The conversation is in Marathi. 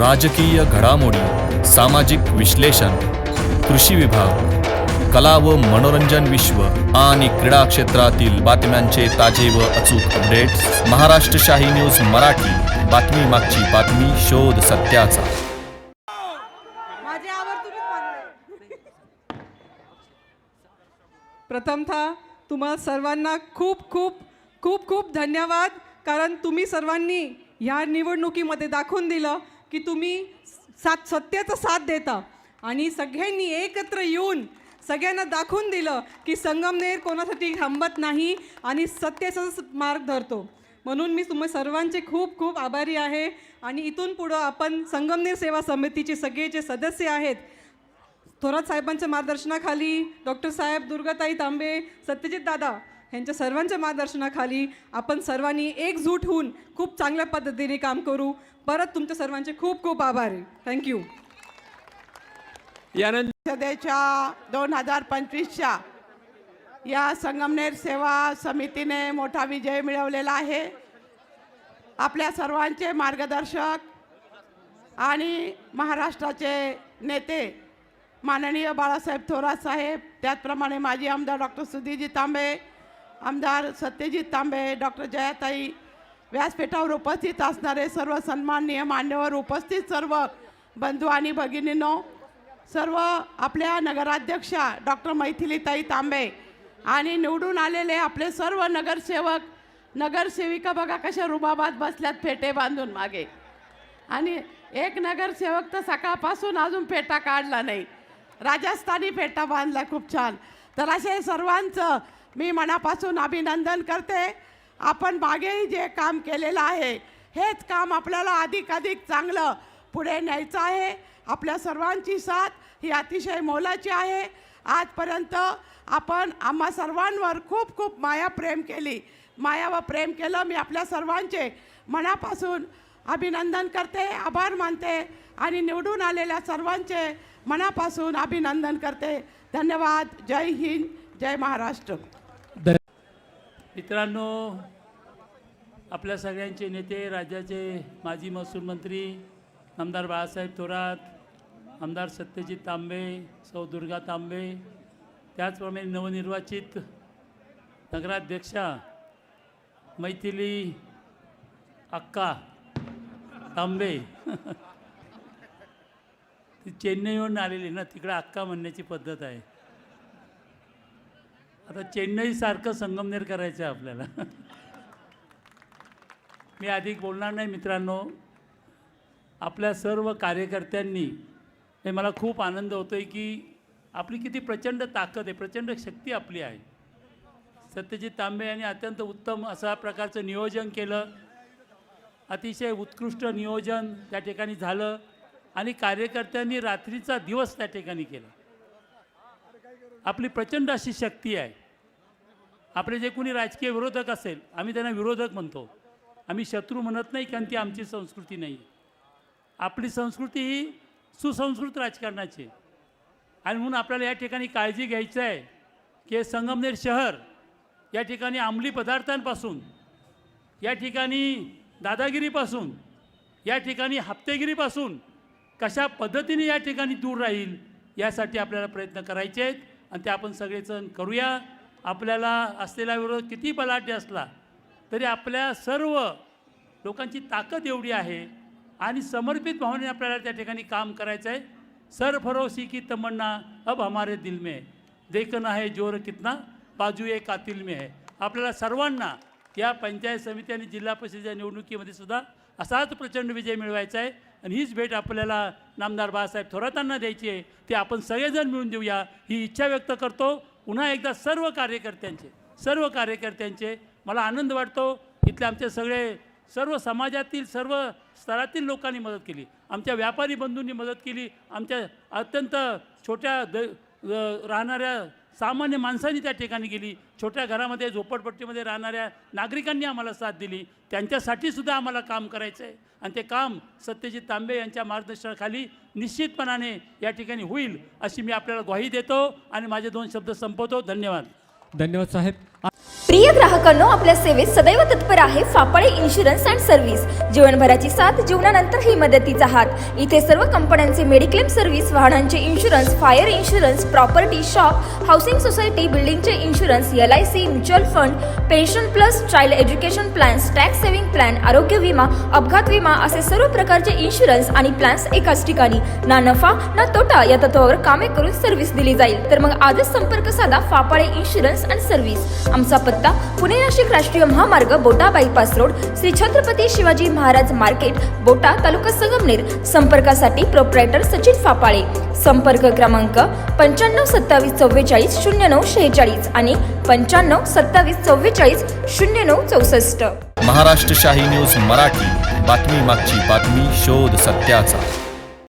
राजकीय घडामोडी, सामाजिक विश्लेषण, कृषी विभाग, कला व मनोरंजन विश्व आणि क्रीडा क्षेत्रातील बातम्यांचे ताजे व अचूक अपडेट्स महाराष्ट्र शाही न्यूज मराठी. बातमी मागची बातमी, शोध सत्याचा. प्रथमतः तुम्हा सर्वांना खूप खूप खूप खूप धन्यवाद, कारण तुम्ही सर्वांनी ह्या निवडणुकीमध्ये दाखवून दिलं की तुम्ही सत्याचा साथ देता आणि सगळ्यांनी एकत्र येऊन सगळ्यांना दाखवून दिलं की संगमनेर कोणासाठी थांबत नाही आणि सत्याचाच मार्ग धरतो. म्हणून मी तुम्हा सर्वांचे खूप खूप आभारी आहे. आणि इथून पुढं आपण संगमनेर सेवा समितीचे सगळे जे सदस्य आहेत, थोरात साहेबांच्या मार्गदर्शनाखाली, डॉक्टर साहेब, दुर्गाताई तांबे, सत्यजित दादा यांच्या सर्वांच्या मार्गदर्शनाखाली आपण सर्वांनी एकजूट होऊन खूप चांगल्या पद्धतीने काम करू. परत तुमच्या सर्वांचे खूप खूप आभार आहे. थँक्यू. यानंतर 2025च्या या संगमनेर सेवा समितीने मोठा विजय मिळवलेला आहे. आपल्या सर्वांचे मार्गदर्शक आणि महाराष्ट्राचे नेते माननीय बाळासाहेब थोरात साहेब, त्याचप्रमाणे माजी आमदार डॉक्टर सुधीरजी तांबे, आमदार सत्यजित तांबे, डॉक्टर जयाताई, व्यासपीठावर उपस्थित असणारे सर्व सन्माननीय मान्यवर, उपस्थित सर्व बंधू आणि भगिनींनो, सर्व आपल्या नगराध्यक्षा डॉक्टर मैथिलीताई तांबे आणि निवडून आलेले आपले सर्व नगरसेवक, नगरसेविका बघा कशा रुबाबात बसल्यात फेटे बांधून मागे. आणि एक नगरसेवक तर सकाळपासून अजून फेटा काढला नाही, राजस्थानी फेटा बांधला, खूप छान. तर असे सर्वांचं मी मनापासून अभिनंदन करते. आपण मागेही जे काम केलेलं आहे हेच काम आपल्याला अधिकाधिक चांगलं पुढे न्यायचं आहे. आपल्या सर्वांची साथ ही अतिशय मोलाची आहे. आजपर्यंत आपण आम्हा सर्वांवर खूप खूप माया व प्रेम केलं. मी आपल्या सर्वांचे मनापासून अभिनंदन करते, आभार मानते आणि निवडून आलेल्या सर्वांचे मनापासून अभिनंदन करते. धन्यवाद. जय हिंद, जय महाराष्ट्र. मित्रांनो, आपल्या सगळ्यांचे नेते, राज्याचे माजी महसूल मंत्री आमदार बाळासाहेब थोरात, आमदार सत्यजित तांबे, सौ दुर्गा तांबे, त्याचप्रमाणे नवनिर्वाचित नगराध्यक्षा मैथिली अक्का तांबे ती चेन्नईहून आलेली ना, तिकडे अक्का म्हणण्याची पद्धत आहे. आता चेन्नईसारखं संगमनेर करायचं आहे आपल्याला. मी अधिक बोलणार नाही. मित्रांनो, आपल्या सर्व कार्यकर्त्यांनी, हे मला खूप आनंद होतो आहे की आपली किती प्रचंड ताकद आहे, प्रचंड शक्ती आपली आहे. सत्यजित तांबे यांनी अत्यंत उत्तम अशा प्रकारचं नियोजन केलं, अतिशय उत्कृष्ट नियोजन त्या ठिकाणी झालं आणि कार्यकर्त्यांनी रात्रीचा दिवस त्या ठिकाणी केला. आपली प्रचंड अशी शक्ती आहे. आपले जे कोणी राजकीय विरोधक असेल, आम्ही त्यांना विरोधक म्हणतो, आम्ही शत्रू म्हणत नाही, कारण ती आमची संस्कृती नाही. आपली संस्कृती ही सुसंस्कृत राजकारणाची आणि म्हणून आपल्याला या ठिकाणी काळजी घ्यायची आहे की संगमनेर शहर या ठिकाणी अंमली पदार्थांपासून, या ठिकाणी दादागिरीपासून, या ठिकाणी हप्तेगिरीपासून कशा पद्धतीने या ठिकाणी दूर राहील यासाठी आपल्याला प्रयत्न करायचे आहेत आणि ते आपण सगळेजण करूया. आपल्याला असलेला विरोध किती बलाढ्य असला तरी आपल्या सर्व लोकांची ताकद एवढी आहे आणि समर्पित भावनेने आपल्याला त्या ठिकाणी काम करायचं आहे. सरफरोशी की तमन्ना अब हमारे दिल में है, देखना है जोर कितना बाजू एक कातिल में है. आपल्याला सर्वांना या पंचायत समिती आणि जिल्हा परिषदेच्या निवडणुकीमध्ये सुद्धा असाच प्रचंड विजय मिळवायचा आहे आणि हीच भेट आपल्याला नामदार बाळासाहेब थोरातांना द्यायची आहे. ते आपण सगळेजण मिळून देऊया ही इच्छा व्यक्त करतो. पुन्हा एकदा सर्व कार्यकर्त्यांचे मला आनंद वाटतो. इथले आमचे सर्व समाजातील सर्व स्तरातील लोकांनी मदत केली, आमच्या व्यापारी बंधूंनी मदत केली, आमच्या अत्यंत छोट्या राहणाऱ्या सामान्य माणसांनी त्या ठिकाणी गेली, छोट्या घरामध्ये झोपडपट्टीमध्ये राहणाऱ्या नागरिकांनी आम्हाला साथ दिली. त्यांच्यासाठी सुद्धा आम्हाला काम करायचं आहे आणि ते काम सत्यजित तांबे यांच्या मार्गदर्शनाखाली निश्चितपणाने या ठिकाणी होईल अशी मी आपल्याला ग्वाही देतो आणि माझे 2 शब्द संपवतो. धन्यवाद. धन्यवाद साहेब. प्रिय ग्राहकांनो, आपल्या सेवेत सदैव तत्पर आहे फापाळे इन्शुरन्स अँड सर्व्हिस. जीवनभराची साथ, जीवनानंतरही मदतीचा हात. इथे सर्व कंपन्यांचे मेडिक्लेम सर्व्हिस, वाहनांचे insurance, fire insurance, property, shop, housing society, बिल्डिंगचे insurance, LIC, mutual fund, pension plus, child education plans, tax saving plan, आरोग्य विमा, अपघात विमा असे सर्व प्रकारचे इन्शुरन्स आणि प्लॅन्स एकाच ठिकाणी. ना नफा ना तोटा या तत्वावर कामे करून सर्व्हिस दिली जाईल. तर मग आजच संपर्क साधा फापाळे इन्शुरन्स अँड सर्व्हिस. आमचा पत्ता पुणे नाशिक राष्ट्रीय महामार्ग, बोटा bypass road, Shri Chhatrapati Shivaji Maharaj market, बोटा, तालुका संगमनेर. संपर्कासाठी प्रोप्रायटर सचिन फापाळे. संपर्क क्रमांक 95 27 44 09 46 आणि 95 27 44 09 64. महाराष्ट्र शाही न्यूज मराठी, बातमी मागची बातमी, शोध सत्याचा.